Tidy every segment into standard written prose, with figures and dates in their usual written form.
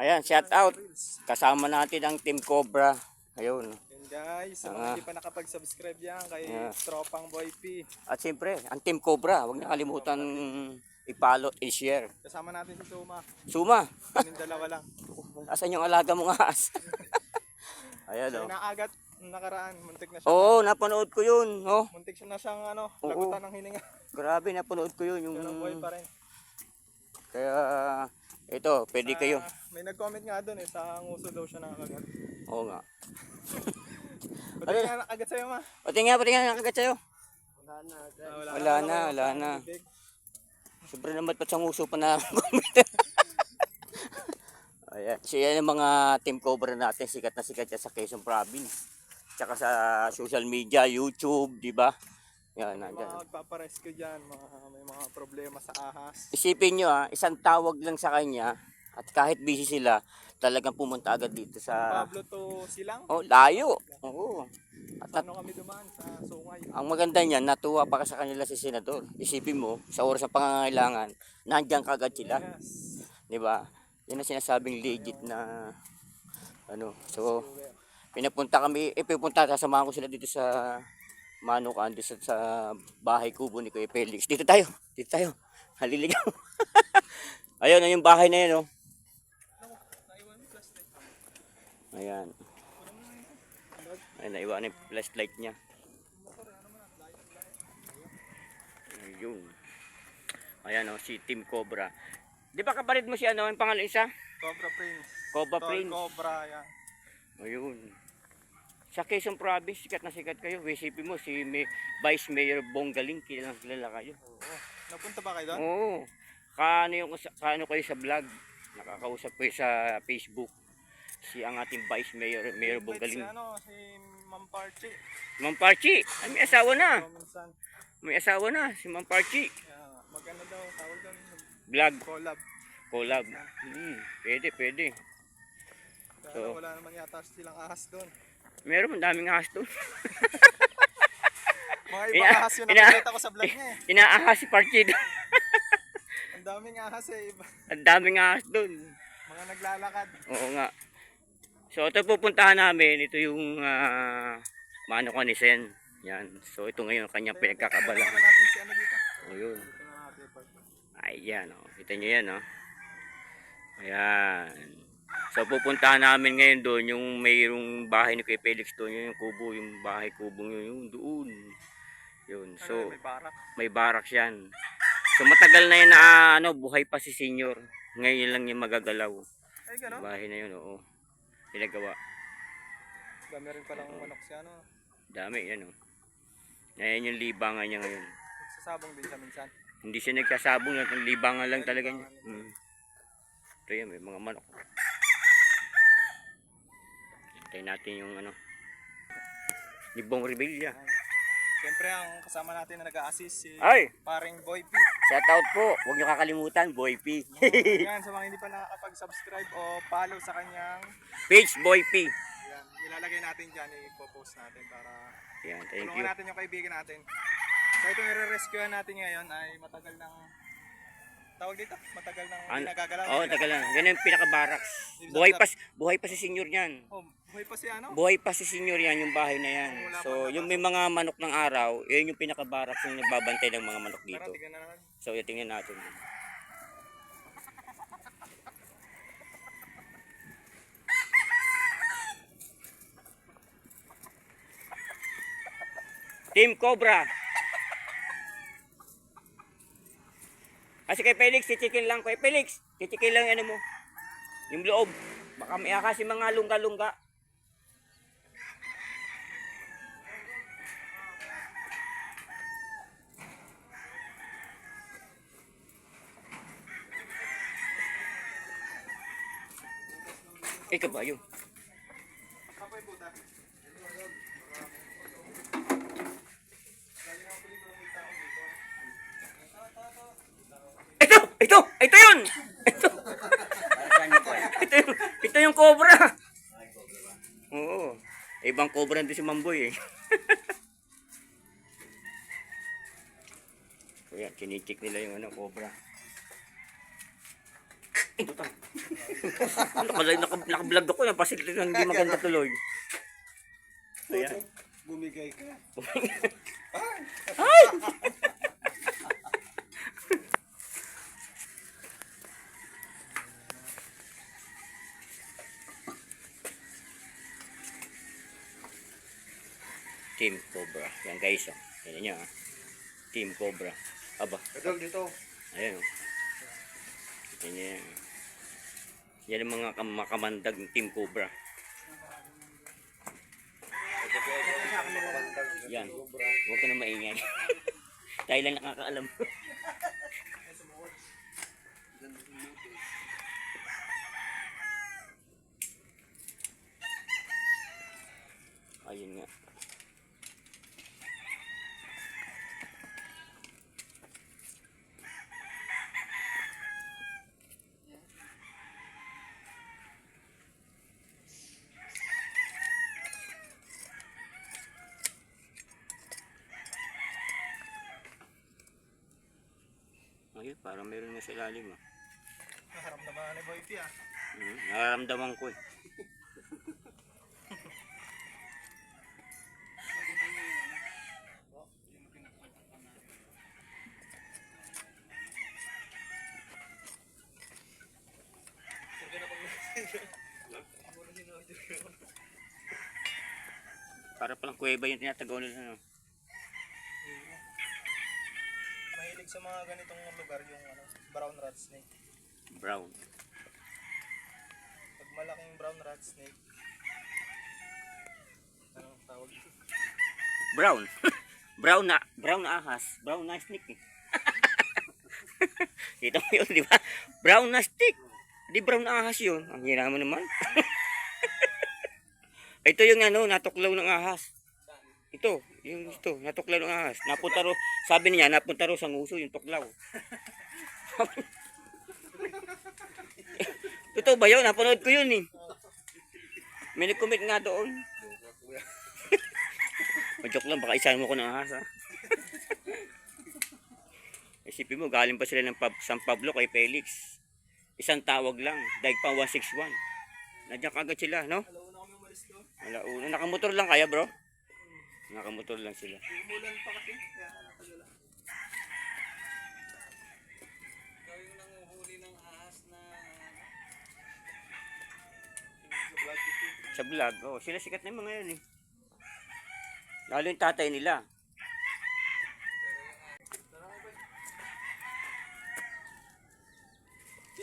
Ayan, shout out. Kasama natin ang Team Cobra. Ayun. Yan guys, sa mga hindi pa nakapag-subscribe yan kay Tropang Boy P. At siyempre, ang Team Cobra. Huwag niyo kalimutan i-follow, i-share. Kasama natin si Suma. Suma. Kaming dalawa lang. Asan yung alaga mong ahas? Ayan Siya o. naagat nakaraan, muntik na siya. Oo, napanood ko yun. Oh. Muntik siya na siyang Oo. lagutan ng hininga. Grabe, napanood ko yun. Yung... Pero buhay pa rin. Kaya, ito, pwede kayo. May nag-comment nga doon sa nguso daw siya nakakagat. Oo nga. Pati nga nakagat sa'yo ma. Pati nga, nakagat sa'yo. Wala na. Sobrang naman pa sa nguso pa na comment. Ayan. Siya yung mga Team Cobra natin. Sikat na sikat yan sa Quezon Province. Tsaka sa social media, YouTube, di ba? Yan, nandyan. Mga magpaparescue dyan, may mga problema sa ahas. Isipin nyo isang tawag lang sa kanya at kahit busy sila, talagang pumunta agad dito sa... Pablo to Silang? Oh, layo. Oo. At Paano kami dumaan sa Sungay? ang maganda niyan, natuwa pa ka sa kanila si Senador. Isipin mo, sa oras ng pangangailangan, nandiyan kagad sila. Yes. Di ba? Yan ang sinasabing legit na So, pinapunta kami, sasamahan ko sila dito sa Manukan, dito sa bahay kubo ni Kuya Felix. Dito tayo. Haliligaw. Ayun, yung bahay na yan, oh. Ayan. Ay, naiwan yung flashlight niya. Ayun. Ayan, oh, si Team Cobra. Di ba kaparid mo si yung pangalan isa? Cobra Prince. Cobra Prince. Cobra, yan. Ayun. Sa Quezon Province, sikat na sikat kayo. Isipin mo, si Vice Mayor Bonggaling, kilala kayo. Oo. Napunta ba kayo doon? Oo. Kaano kayo sa vlog? Nakakausap kayo sa Facebook. Si ang ating Vice Mayor, Mayor Bonggaling. Si Ma'am Parchi. Ma'am Parchi, ay, may asawa na. Minsan, May asawa na, si Ma'am Parchi. maganda daw, tawag doon. Vlog, Collab. pwede. Pero So, wala naman yata silang ahas doon. meron daming ahas doon. Mga ibang ahas yun nakikita ko sa vlog niya eh. Inaahas si Parchi doon. Ang daming ahas eh. Ang daming ahas doon. Mga naglalakad. Oo nga. So ito pupuntahan namin, ito yung Manukan ni Sen. Yan. So ito ngayon kanyang pinagkakabala. Tingnan natin si dito. O yun. Tingnan natin part. Ayan o. Kita nyo yan o. Ayan. So pupuntahan namin ngayon doon yung mayroong bahay ni Kuya Felix doon. Yung kubo, yung bahay kubo yung doon. Yun. So May barak. may barracks yan. So matagal na yan na buhay pa si Senior. Ngayon lang yung magagalaw. Ay gano'n? Bahay na yun, oo. Pinagawa. Dami rin palang manok siya Dami yan o. Ayan yung libangan niya ngayon. Nagsasabong din siya minsan. Hindi siya nagsasabong, ang libangan lang talaga niya. Ito yan, may mga manok. Hintayin natin yung Libong Rebilla. Siyempre ang kasama natin na nag-a-assist si Ay! paring Boy P. Shout out po. Huwag niyo kakalimutan, Boy P. Yan, sa mga hindi pa nakakapag-subscribe o follow sa kanyang Page Boy P. yan, ilalagay natin dyan, i-post natin para Yan, thank you. tulungan natin yung kaibigan natin. So itong i-rescue natin ngayon ay matagal ng tawag dito, matagal ng ginagagalaw. Oo, tagal lang. Yan yung pinaka-barracks. Buhay pa si Senior yan. Oh, buhay pa si Buhay pa si Senior yan, yung bahay na yan. So, yung may mga manok ng araw, yun yung pinaka-barracks yung nagbabantay ng mga manok dito. Tara, tingnan na natin. So, tingnan natin. Team Cobra. Kasi kay Felix, chichikin lang. Kay Felix, chichikin lang mo. Yung loob. Baka may kasi mga lungga-lungga. Ito ba yun? Ito yun! Ito yung cobra. Oo. Ibang cobra din si Mamboy eh. So yan, chinichik nila yung cobra. Ito to. Naka-vlog ako, napasiklit na hindi maganda tuloy. Ayan. Bumigay ka. Ay! Team Cobra. Yan guys, oh. Yan niya, ah. Team Cobra. Aba. Ito dito. Ayan, oh. Yan yan. Yan ang mga makamandag ng Team Cobra. Yan. Huwag ka na maingay. Tayo lang nakakaalam. Ayun nga. Ayun, parang meron nga sa ilalim, ah. Nakaramdaman ni Boy P, ah. Nararamdaman ko, eh. Para palang kuweba yung tinatagaw nila, no? Mahilig sa mga ganitong lugar yung ano, brown rat snake. Brown. Pag malaking brown rat snake, anong tawag? Brown. Brown na ahas. Brown na snake, eh. Kita mo yun, di ba? Brown na stick. Di brown na ahas yun. Ang hina mo naman. Ito yung ano, natuklaw ng ahas. Ito, natuklaw ng ahas. Napunta ro, sabi niya, napunta ro sa nguso yung tuklaw. Totoo ba yun? Napanood ko yun, eh. May nag-comment nga doon. Joke lang, baka isahan mo ko ng ahas, ha. Isipin mo, galing pa sila ng San Pablo kay Felix. Isang tawag lang, daig pa 161. Nandiyan kagad sila, no? Alauna kami umalis doon. Alauna. Nakamotor lang kaya, bro? Nakamotor lang sila. Umulan pa kasi, kaya natagala. Ikaw yung nanguhuli ng ahas na Sa vlog, oh, sila sikat na yung mga yun, eh. Lalo yung tatay nila.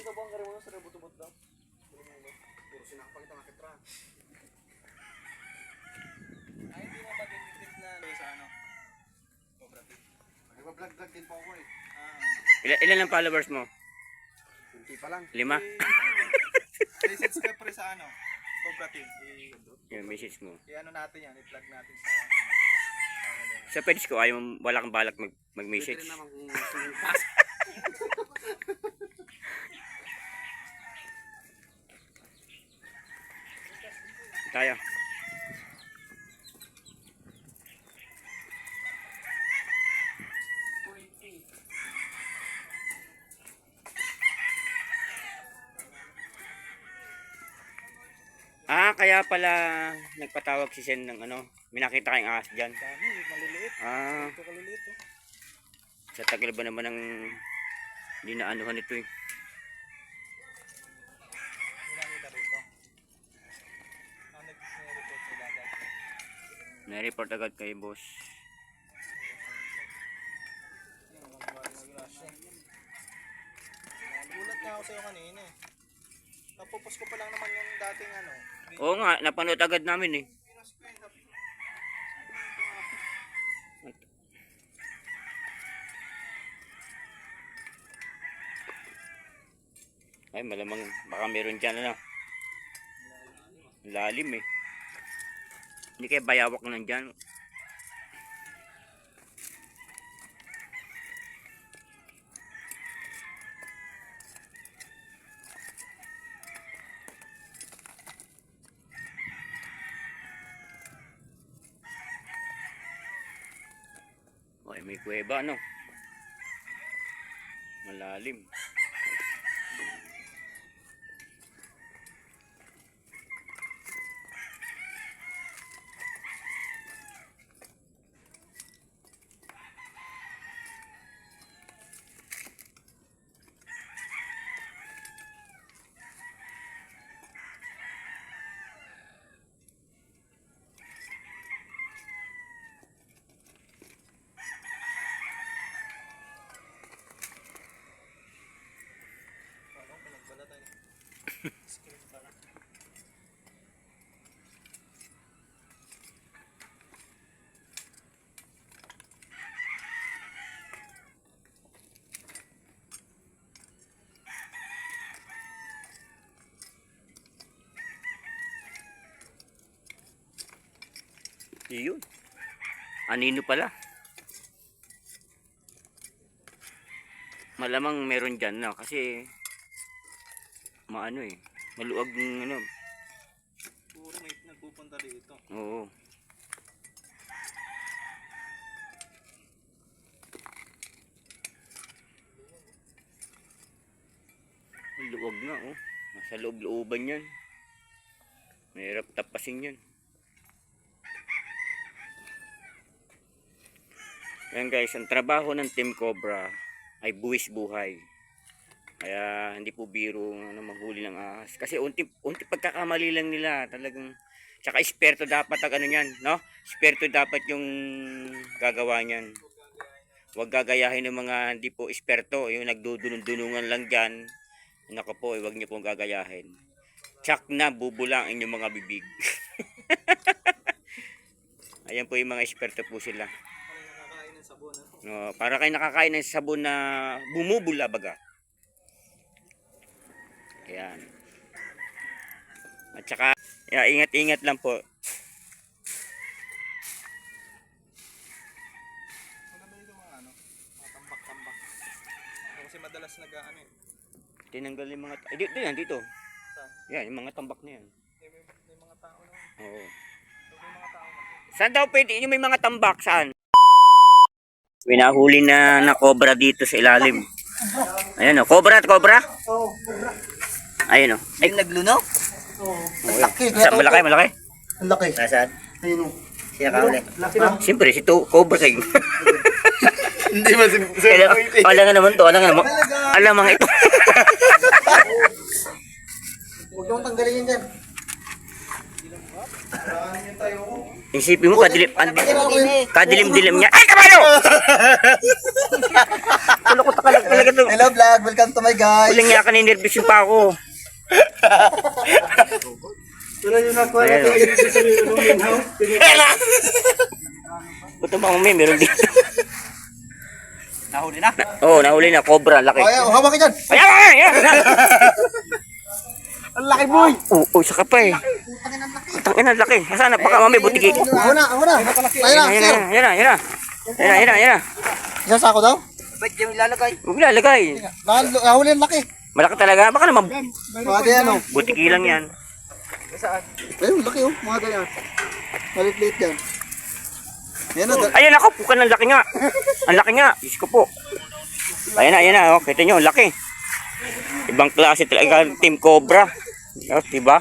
dito ba ang gari mo sa rebutubot daw? Puro sinakapagita ng kitra. Ay, hindi mo ba dinitip na sa ano? Cobra Team. Nagpa-vlog din po ako, eh. Ilan ang followers mo? Kunti pa lang. 5? Message ka pre sa ano? Cobra Team. Yung message mo. I-ano natin yan, i-plug natin sa... Sa page ko, ayaw mo, wala kang balak mag-message. Pwede rin naman kung Tayo. Kaya pala nagpatawag si Sen ng ano, may nakita kayong ahas dyan. dami, maliliit. Ito kaliliit, eh. Sa tagal ba naman ng hindi na anuhan ito, eh. Nakita rito. Nag-report sila agad. Na-report agad kay boss. Gulat nga ako sa'yo kanina, eh. Napupos ko pa lang naman yung dating ano. Oo nga, napanood agad namin, eh. Ay, malamang baka meron dyan, ano. Lalim, eh. Hindi kaya bayawak na dyan. Ay, may kuweba, ano. Malalim. Yun. Anino pala. Malamang meron dyan na kasi maano eh. Maluwag ng ano. Puro may nagpupunta dito. Oo. Luwag nga oh. Nasa loob-looban yan. Mahirap tapasin yan. Yan guys, ang trabaho ng Team Cobra ay buwis buhay. Kaya hindi po biro ano, maghuli ng ahas. Kasi unti pagkakamali lang nila talagang. Tsaka esperto dapat ang ano yan, no? Esperto dapat yung gagawa niyan. Huwag gagayahin ng mga hindi po esperto. Yung nagdudunong-dunungan lang dyan. Nako po, huwag niyo pong gagayahin. Tsak na, bubula ang inyong mga bibig. Ayan po yung mga esperto po sila. No, para kayo nakakain ng sabon na bumubula baga. Ayan. At saka, ingat-ingat lang po. Maganda dito mga ano, mga tambak-tambak. Kasi madalas nag-ano eh. Tinanggal yung mga... dito yan, dito. Saan? Yan, yung mga tambak na yan. May mga tao na. Oo. May mga tao na. Saan daw pwede? Yung may mga tambak, saan? Pinahuli na cobra dito sa ilalim. Ayan o, cobra. Oo. Ayun o. Ay, Nagluno? Oo. Laki. malaki. Ang laki. Nasaan? Ayun o. Siya ka uli. Laki na. Siyempre, si cobra kayo. Hindi ba Alam nga naman to, alam mga ito. Huwag niyong tanggalin yun dyan. Isipin mo, kadilim-dilim niya. Ay, kabalo! Kulukot ka lang talaga ito. Hello vlog, welcome to my guys. Uling nga ka na-nervous pa ako. Wala yung nakuha Ayan, natin oh. yung sa rooming house. Ito ba kung meron dito? Nahuli na? Oo, nahuli na, cobra, laki. Ay, hawak ka dyan. Ayan! Ang laki boy. Oo, saka pa eh. Tangin ang laki. Saan na? Baka mami butiki. Ako na. Ayun na, sir. Yan na. Isang sako daw? Ba't yung lalagay? Huwag lalagay. Nahuli ang laki. Malaki talaga. Baka naman Mga ganyan o. butiki lang yan. Ayun, laki o. Mga ganyan. Malit-lit yan. Yan o. Ayan ako, pukan ang laki nga. Ang laki nga. Diyos ko po. Ayan na. Oh. Kita nyo, ang laki. Ibang klase talaga Team Cobra. Oh, diba?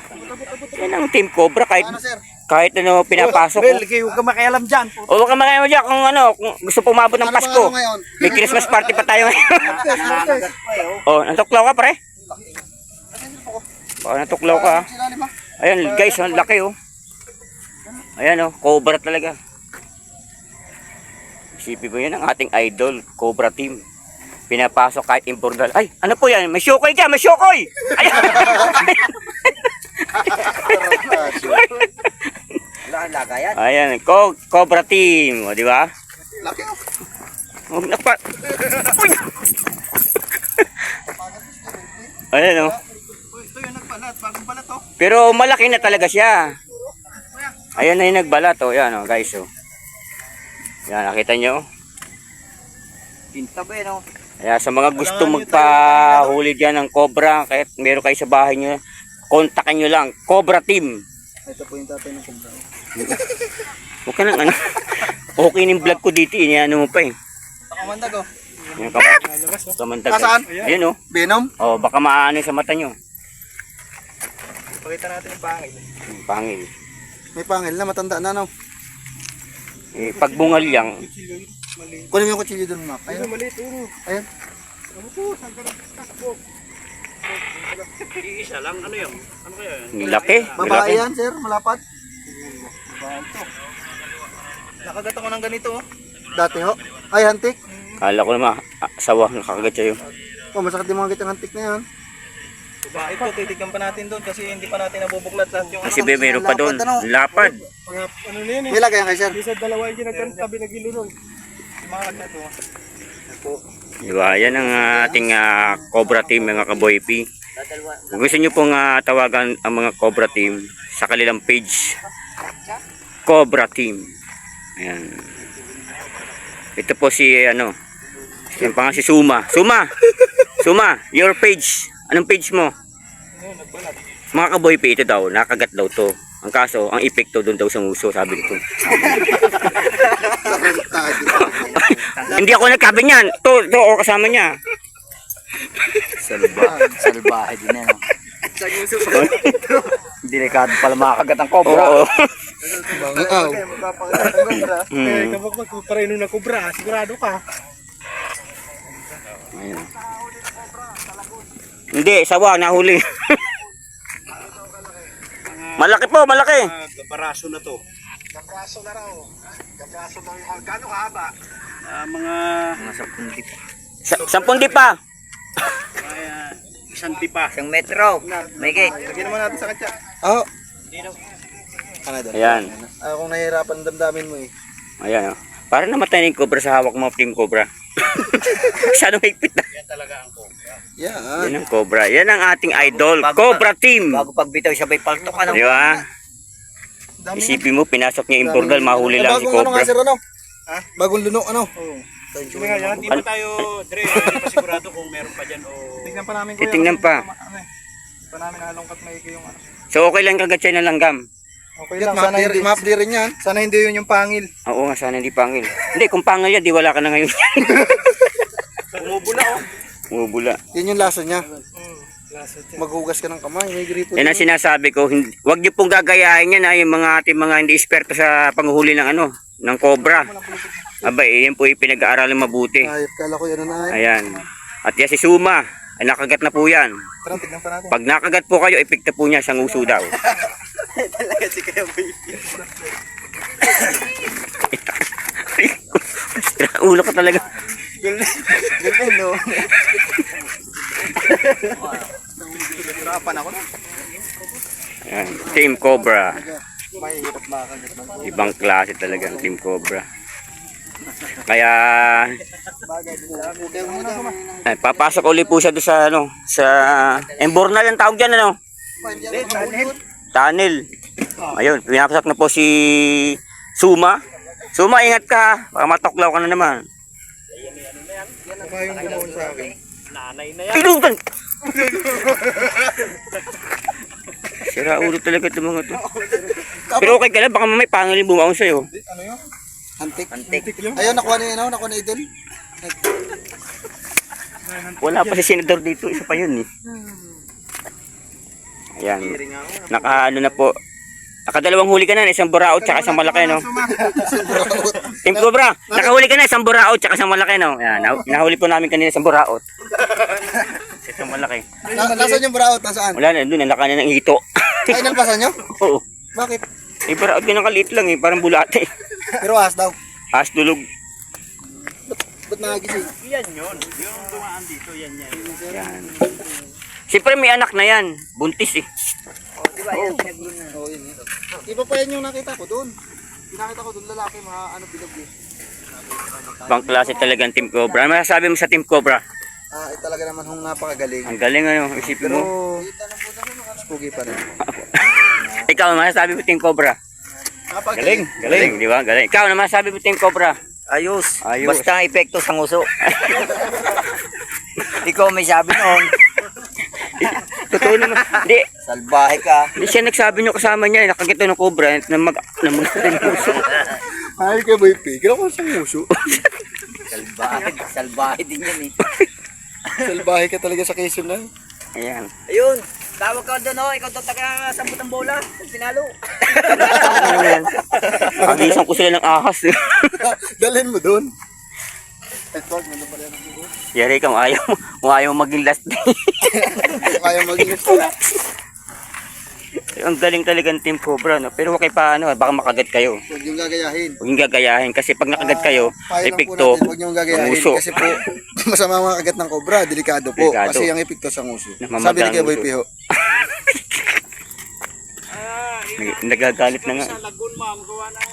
Yan ang Team Cobra kahit Ano sir? ano pinapasok. Huwag ka makialam dyan. O huwag kang makaya mo dyan kung kung gusto pumabot ng Ano ba Pasko. ano ngayon? May Christmas party pa tayo ngayon. Martes. Oh, natuklaw ka pre? Oh, natuklaw ka. Sila lima. Ayan guys, ang laki oh. Ayan oh, Cobra talaga. Isipin mo yun ang ating idol, Cobra team. Pinapasok kahit impordal. Ay, ano po yan? May syokoy dyan, may syokoy! Ayan! Wala kang lagayan. Ayan, Cobra team, o di ba? Laki o. Huwag na pa. Uy! Ayan oh. Ito yung nagbalat. Bagong balat oh. Pero malaki na talaga siya. Ayan na yung nagbalat oh. Yan oh guys oh. Yan, nakita nyo. Pinta ba yun o? Kaya sa mga gusto magpahuli dyan ng cobra, kahit meron kayo sa bahay nyo, kontakin nyo lang, Cobra Team. Ito po yung tatay ng kumbra. Huwag ka nang ano. Okay yung vlog ko dito, ano mo pa eh. Pakamandag oh. Yung kamandag. Nasaan? Ayun oh. Venom? Oh, baka maano sa mata nyo. Pakita natin yung pangil. Pangil. May pangil na, matanda na no. Eh, pagbungal lang, Kunin mo yung kutsilyo doon map. Ayun. Maliit oh. Ayun. Isa lang. Ano yun? Ano kaya yun? ang laki. Babae yan sir, malapad. Nakagat ako ng ganito oh. Dati ho. Ay, hantik. Kala ko naman, asawa, nakakagat sa'yo. Oh, masakit yung mga gitang hantik na yan. Ito, titignan pa natin doon kasi hindi pa natin nabubuklat lahat yung Kasi meron pa doon. Lapad. mga ano na yun eh. Kailan kaya kay sir? Isa dalawa yung ginagtabi na gilo nun. Yung mga na ito. Diba? Yan ang ating Cobra team mga Kaboy P. Kung gusto nyo pong tawagan ang mga Cobra team sa kanilang page, Cobra team. Ayan. Ito po si ano, yung pangalan si Suma. Suma, your page. Anong page mo? Mga Kaboy P, ito daw, nakagat daw to. Ang kaso, ang epekto doon daw sa nguso, sabi nito. Hindi ako nagkabi niyan. To o kasama niya. Salbahe din yan. Delikado pala makagat ang cobra. Oo. Bangaw. Eh, kapag magpapareino na kubra, sigurado ka. Ayun. Hindi, sawa, nahuli. Malaki po, malaki. Kaparaso na to. Kaparaso na raw. Kaparaso na raw. Gano'ng haba? Mga 10 pa. 10 di pa. isang tipa. 1 metro. May gate. Lagyan naman natin sa katsa. Oo. Ano doon? Ayan. Kung nahihirapan damdamin mo eh. Ayan. Para namatay na yung cobra sa hawak mo, team cobra. Masyadong higpit na. Yan. Yan ang cobra. Yan ang ating idol. Cobra team. Bago pagbitaw siya may paltok ano. Di ba? Isipin mo, pinasok niya yung portal, mahuli lang si Bagong ano cobra. nga sir ano? Ha? Bagong lunok ano? Oo. Sige nga yan, hindi pa tayo, Dre, hindi pa sigurado kung meron pa dyan o... Tingnan pa namin kuya. Titingnan pa. Hindi pa namin halongkat maigi yung ano. So okay lang kagat siya ng langgam. Okay lang, sana hindi, Map di rin yan. sana hindi yun yung pangil. Oo nga, sana hindi pangil. Hindi, kung pangil yan, di wala ka na ngayon. Umubula oh. Umubula. Yan yung lasa niya. Lasa dyan. Maghugas ka ng kamay. May gripo. Yan ang sinasabi ko, huwag niyo pong gagayahin yan yung mga ating mga hindi eksperto sa panghuli ng ano, ng cobra. Abay, yan po yung pinag-aaralan mabuti. Ay, kala ko yan na ay. Ayan. At yan si Suma, ay nakagat na po yan. Tara, tignan pa natin. Pag nakagat po kayo, epekto po niya sa nguso daw. Talaga si Kaya Boy. Ulo ko talaga. Gulay, no? Hirapan ako na. Ayan. Team Cobra. Mahirap makagat ng Ibang klase talaga ang Team Cobra. Kaya ay, papasok uli po siya doon sa ano, sa Embornal ang tawag diyan ano. Tunnel. Ayun, pinapasok na po si Suma. Suma, ingat ka. Baka matoklaw ka na naman. Baka yung gumawin sa akin. Pinutan! Sira ulo talaga ito mga to. Pero okay ka lang, baka mamay pangil yung bumaon sa'yo. Ano yun? Antik. Antik. Ayun, nakuha na yun. Nakuha na idol. Wala pa si senador dito, isa pa yun eh. Ayan, naka ano na po. Nakadalawang huli ka na, isang buraot tsaka isang malaki no. Team Cobra, nakahuli ka na, isang buraot tsaka isang malaki no. Ayan, nahuli po namin kanina isang buraot. Isang malaki. Nasaan yung buraot? Nasaan? Wala na, doon nalaka na ng hito. Ay, nalpasan nyo? Oo. Bakit? Eh, buraot ka nakaliit lang eh, parang bulate. Pero ahas daw. As dulog. Ba't nagising? Yan yun. Yung dumaan dito, yan yan. Yan. Siyempre may anak na yan, buntis eh. Diba yan? Oo, yun. Iba pa yan yung nakita ko doon. Pinakita ko doon lalaki, mga ano bilog eh. Bang klase talaga ang Team Cobra. Ano masasabi mo sa Team Cobra? Talaga naman hong napakagaling. Ang galing ano, isipin Pero, mo. spooky pa rin. Ikaw, masasabi mo Team Cobra? Napagaling. Galing, di ba? Galing. Ikaw, naman sabi mo Team Cobra? Ayos. Ayos. Basta ang epekto sa nguso. Ikaw may sabi noon. Totoo naman. Hindi, Salbahe ka. hindi siya nagsabi nyo kasama niya, nakakita ng Cobra na mag-puso. Ay, kay Boy P. Kailan ko sa muso? Salbahe. Salbahe din yan eh. Salbahe ka talaga sa Quezon na. Ayan. Ayun. Tawag ka doon oh. Ikaw daw taga sambot ng bola. Sinalo. Agisan ko sila ng ahas. Dalhin mo doon. Edward, ano pala yan ang buho? Yari ka, ayaw maging last day. Kaya maging Ang galing talaga ng Team Cobra, no? Pero okay pa, ano, baka makagat kayo. Huwag niyong gagayahin. Huwag yung gagayahin kasi pag nakagat kayo, Payo lang po epekto, natin, huwag niyong gagayahin. nguso. Kasi po, masama mga kagat ng cobra, delikado po. Delikado. Kasi ang epekto sa nguso. Namamaga Sabi ni ang Kuya Boy nguso. Piho. Nagagalit na nga. Sa lagoon, ma'am, gawa ng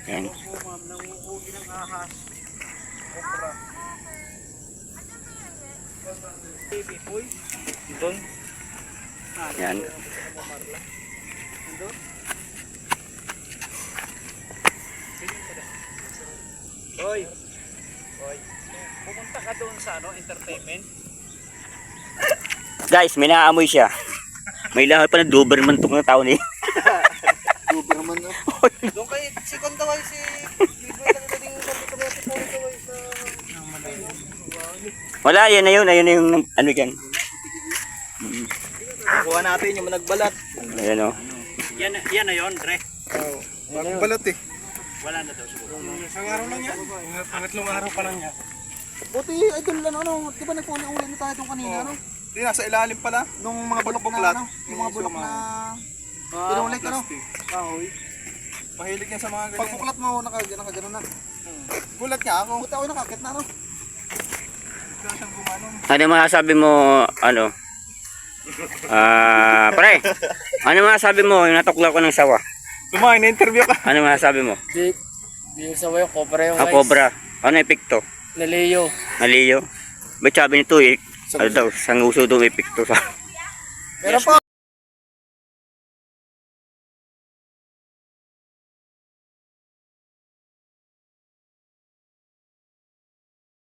Yan. ma'am, ng ugi ng ahas. Cobra. Baby boy. Doon. Yan. Hoy. Hoy. Pumunta ka doon sa entertainment. Guys, may naaamoy siya. May lahat pa na Doberman tong tao ni. Doberman na. Doon kay si Kondaway si Bigoy lang na din sa Bigoy sa Wala, yan na yun. Ayun na yung ano dyan. kuha natin yung nagbalat. Ayan o. Yan na yon, Dre. Oh, magbalat eh. Wala na daw siguro. Isang araw lang yan. Pangatlong araw pa lang yan. Buti, idol ano, di ba nagpuli-uli na tayo itong kanina, ano? Di nasa ilalim pala. Nung mga bulok na, ano? Yung mga bulok na... Pinulik, ano? Kahoy. Mahilig yan sa mga ganyan. Pagpuklat mo, nakagano na. Gulat nga ako. Buti ako nakakit na, ano? Kaya siyang gumanong. Ano masasabi mo, ano? Pre, ano masasabi mo yung natukla ko ng sawa? Kumain, na-interview ka. Ano masasabi mo? Di, yung sawa yung cobra yung Ang cobra. Ano epekto? Naliyo. Naliyo. Ba't sabi nito eh? Ano daw, sa nguso daw epekto sa... Meron pa!